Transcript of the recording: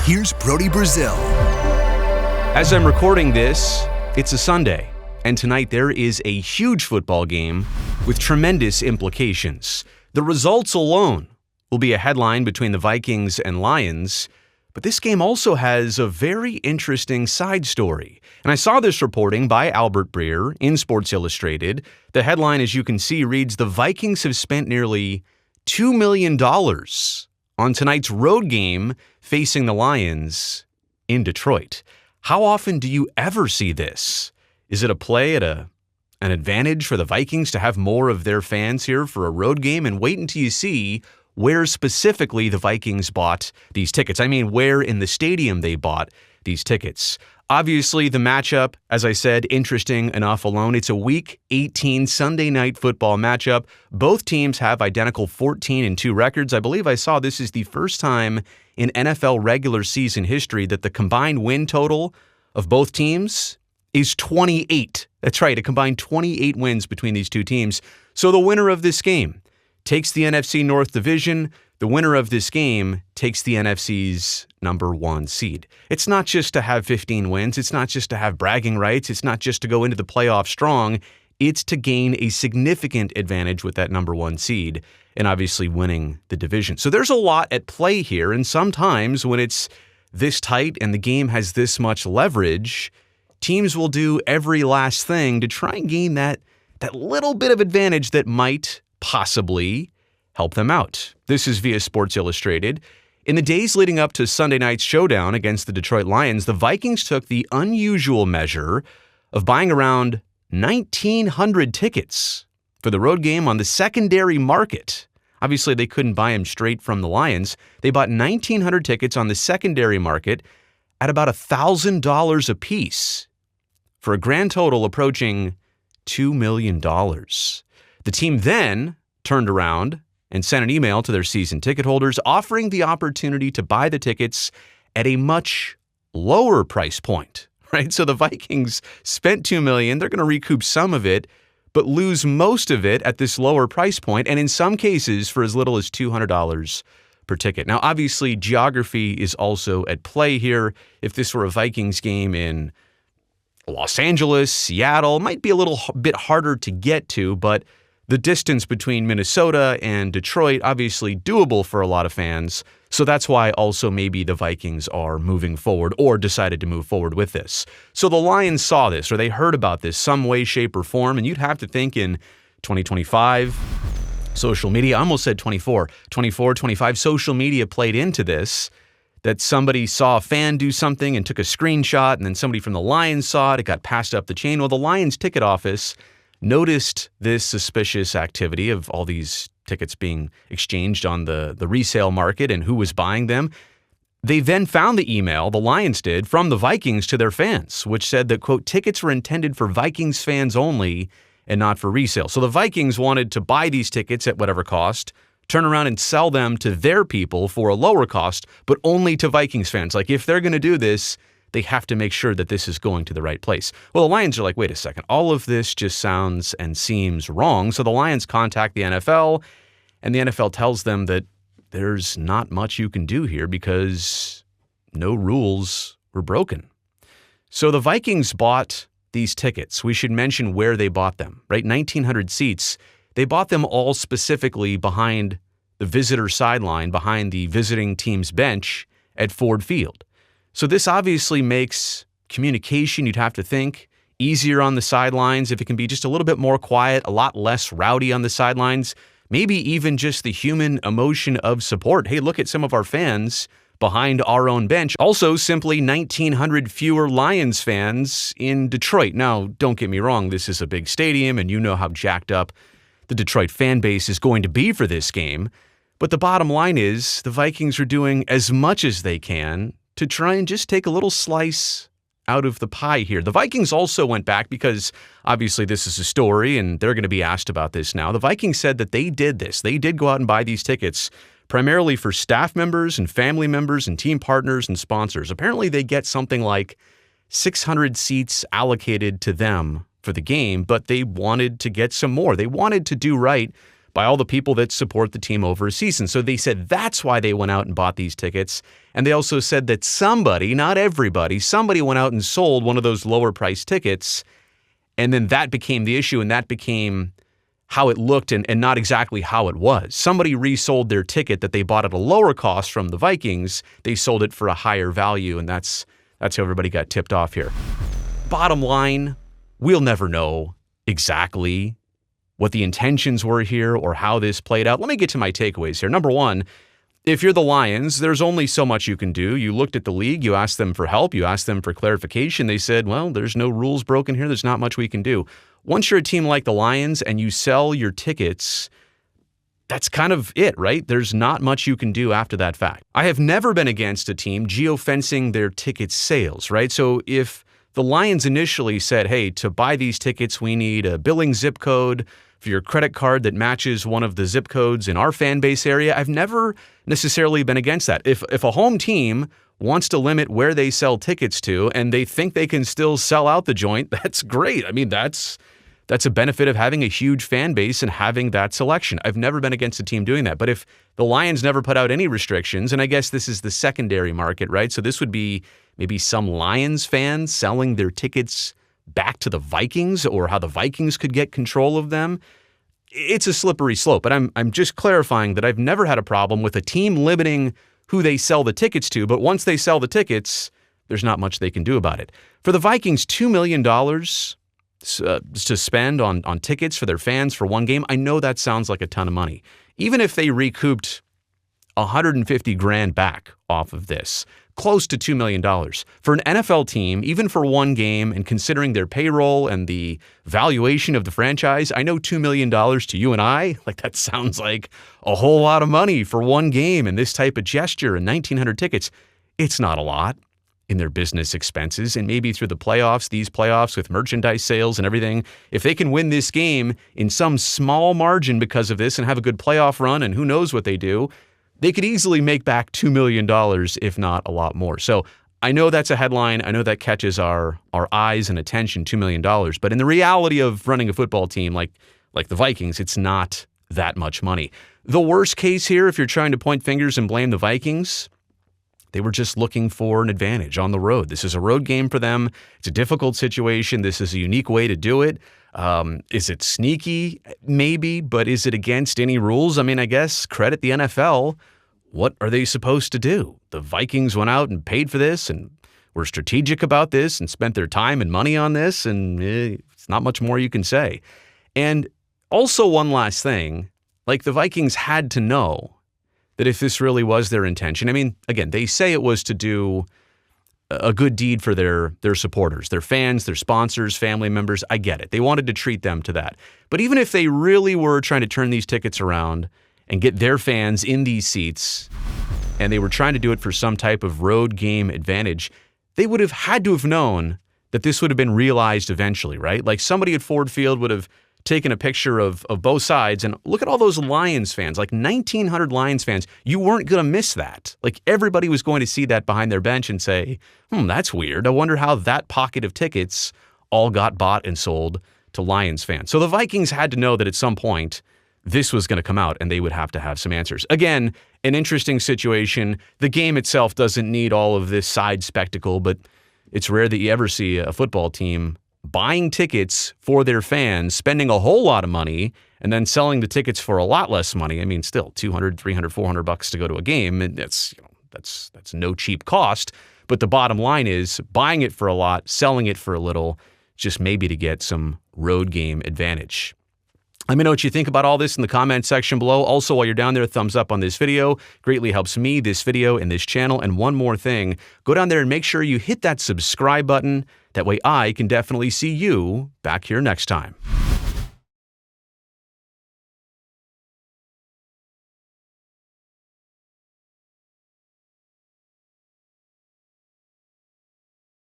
Here's Brody Brazil. As I'm recording this, it's a Sunday, and tonight there is a huge football game with tremendous implications. The results alone will be a headline between the Vikings and Lions, but this game also has a very interesting side story. And I saw this reporting by Albert Breer in Sports Illustrated. The headline, as you can see, reads, "The Vikings have spent nearly $2 million on tonight's road game facing the Lions in Detroit." How often do you ever see this? Is it a play at an advantage for the Vikings to have more of their fans here for a road game? And wait until you see where specifically the Vikings bought these tickets. I mean, where in the stadium they bought these tickets. Obviously, the matchup, as I said, interesting enough alone. It's a Week 18 Sunday night football matchup. Both teams have identical 14-2 records. I believe I saw this is the first time in NFL regular season history that the combined win total of both teams is 28. That's right, a combined 28 wins between these two teams. So the winner of this game takes the NFC North Division. The winner of this game takes the NFC's number 1 seed. It's not just to have 15 wins. It's not just to have bragging rights. It's not just to go into the playoffs strong. It's to gain a significant advantage with that number 1 seed and obviously winning the division. So there's a lot at play here. And sometimes when it's this tight and the game has this much leverage, teams will do every last thing to try and gain that little bit of advantage that might possibly help them out. This is via Sports Illustrated. In the days leading up to Sunday night's showdown against the Detroit Lions, the Vikings took the unusual measure of buying around 1,900 tickets for the road game on the secondary market. Obviously, they couldn't buy them straight from the Lions. They bought 1,900 tickets on the secondary market at about $1,000 a piece for a grand total approaching $2 million. The team then turned around and sent an email to their season ticket holders offering the opportunity to buy the tickets at a much lower price point, right? So the Vikings spent $2 million. They're going to recoup some of it, but lose most of it at this lower price point, and in some cases for as little as $200 per ticket. Now, obviously, geography is also at play here. If this were a Vikings game in Los Angeles, Seattle, it might be a little bit harder to get to, but the distance between Minnesota and Detroit, obviously doable for a lot of fans. So that's why also maybe the Vikings are moving forward or decided to move forward with this. So the Lions saw this or they heard about this some way, shape, or form. And you'd have to think in 2025, social media, I almost said 24, 25, social media played into this, that somebody saw a fan do something and took a screenshot, and then somebody from the Lions saw it. It got passed up the chain. Well, the Lions ticket office noticed this suspicious activity of all these tickets being exchanged on the resale market and who was buying them. They then found the email, the Lions did, from the Vikings to their fans, which said that, quote, tickets were intended for Vikings fans only and not for resale. So the Vikings wanted to buy these tickets at whatever cost, turn around and sell them to their people for a lower cost, but only to Vikings fans. Like, if they're going to do this, they have to make sure that this is going to the right place. Well, the Lions are like, wait a second, all of this just sounds and seems wrong. So the Lions contact the NFL, and the NFL tells them that there's not much you can do here because no rules were broken. So the Vikings bought these tickets. We should mention where they bought them, right? 1,900 seats. They bought them all specifically behind the visitor sideline, behind the visiting team's bench at Ford Field. So this obviously makes communication, you'd have to think, easier on the sidelines. If it can be just a little bit more quiet, a lot less rowdy on the sidelines, maybe even just the human emotion of support. Hey, look at some of our fans behind our own bench. Also, simply 1,900 fewer Lions fans in Detroit. Now, don't get me wrong, this is a big stadium, and you know how jacked up the Detroit fan base is going to be for this game. But the bottom line is the Vikings are doing as much as they can to try and just take a little slice out of the pie here. The Vikings also went back because obviously this is a story and they're going to be asked about this now. The Vikings said that they did this. They did go out and buy these tickets primarily for staff members and family members and team partners and sponsors. Apparently they get something like 600 seats allocated to them for the game, but they wanted to get some more. They wanted to do right by all the people that support the team over a season. So they said that's why they went out and bought these tickets. And they also said that somebody, not everybody, somebody went out and sold one of those lower priced tickets. And then that became the issue, and that became how it looked and not exactly how it was. Somebody resold their ticket that they bought at a lower cost from the Vikings. They sold it for a higher value, and that's how everybody got tipped off here. Bottom line, we'll never know exactly what the intentions were here or how this played out. Let me get to my takeaways here. Number one, if you're the Lions, there's only so much you can do. You looked at the league, you asked them for help, you asked them for clarification. They said, well, there's no rules broken here. There's not much we can do. Once you're a team like the Lions and you sell your tickets, that's kind of it, right? There's not much you can do after that fact. I have never been against a team geofencing their ticket sales, right? So if the Lions initially said, hey, to buy these tickets, we need a billing zip code for your credit card that matches one of the zip codes in our fan base area, I've never necessarily been against that. If a home team wants to limit where they sell tickets to and they think they can still sell out the joint, that's great. I mean, that's a benefit of having a huge fan base and having that selection. I've never been against a team doing that. But if the Lions never put out any restrictions, and I guess this is the secondary market, right? So this would be maybe some Lions fans selling their tickets back to the Vikings, or how the Vikings could get control of them. It's a slippery slope, but I'm just clarifying that I've never had a problem with a team limiting who they sell the tickets to, but once they sell the tickets, there's not much they can do about it. For the Vikings, $2 million to spend on tickets for their fans for one game, I know that sounds like a ton of money. Even if they recouped $150,000 back off of this, close to $2 million. For an NFL team, even for one game, and considering their payroll and the valuation of the franchise, I know $2 million to you and I, like that sounds like a whole lot of money for one game and this type of gesture and 1,900 tickets. It's not a lot in their business expenses, and maybe through the playoffs, these playoffs with merchandise sales and everything, if they can win this game in some small margin because of this and have a good playoff run, and who knows what they do, they could easily make back $2 million, if not a lot more. So I know that's a headline. I know that catches our eyes and attention, $2 million. But in the reality of running a football team like the Vikings, it's not that much money. The worst case here, if you're trying to point fingers and blame the Vikings, they were just looking for an advantage on the road. This is a road game for them. It's a difficult situation. This is a unique way to do it. Is it sneaky? Maybe, but is it against any rules? I mean, I guess credit the NFL. What are they supposed to do? The Vikings went out and paid for this and were strategic about this and spent their time and money on this, and it's not much more you can say. And also one last thing, like the Vikings had to know that if this really was their intention, I mean, again, they say it was to do a good deed for their supporters, their fans, their sponsors, family members. I get it. They wanted to treat them to that. But even if they really were trying to turn these tickets around and get their fans in these seats, and they were trying to do it for some type of road game advantage, they would have had to have known that this would have been realized eventually, right? Like somebody at Ford Field would have taken a picture of both sides, and look at all those Lions fans, like 1,900 Lions fans. You weren't going to miss that. Like everybody was going to see that behind their bench and say, that's weird. I wonder how that pocket of tickets all got bought and sold to Lions fans. So the Vikings had to know that at some point this was going to come out and they would have to have some answers. Again, an interesting situation. The game itself doesn't need all of this side spectacle, but it's rare that you ever see a football team buying tickets for their fans, spending a whole lot of money, and then selling the tickets for a lot less money. I mean, still $200, $300, $400 to go to a game. And that's no cheap cost. But the bottom line is buying it for a lot, selling it for a little, just maybe to get some road game advantage. Let me know what you think about all this in the comment section below. Also, while you're down there, thumbs up on this video. Greatly helps me, this video, and this channel. And one more thing, go down there and make sure you hit that subscribe button. That way I can definitely see you back here next time.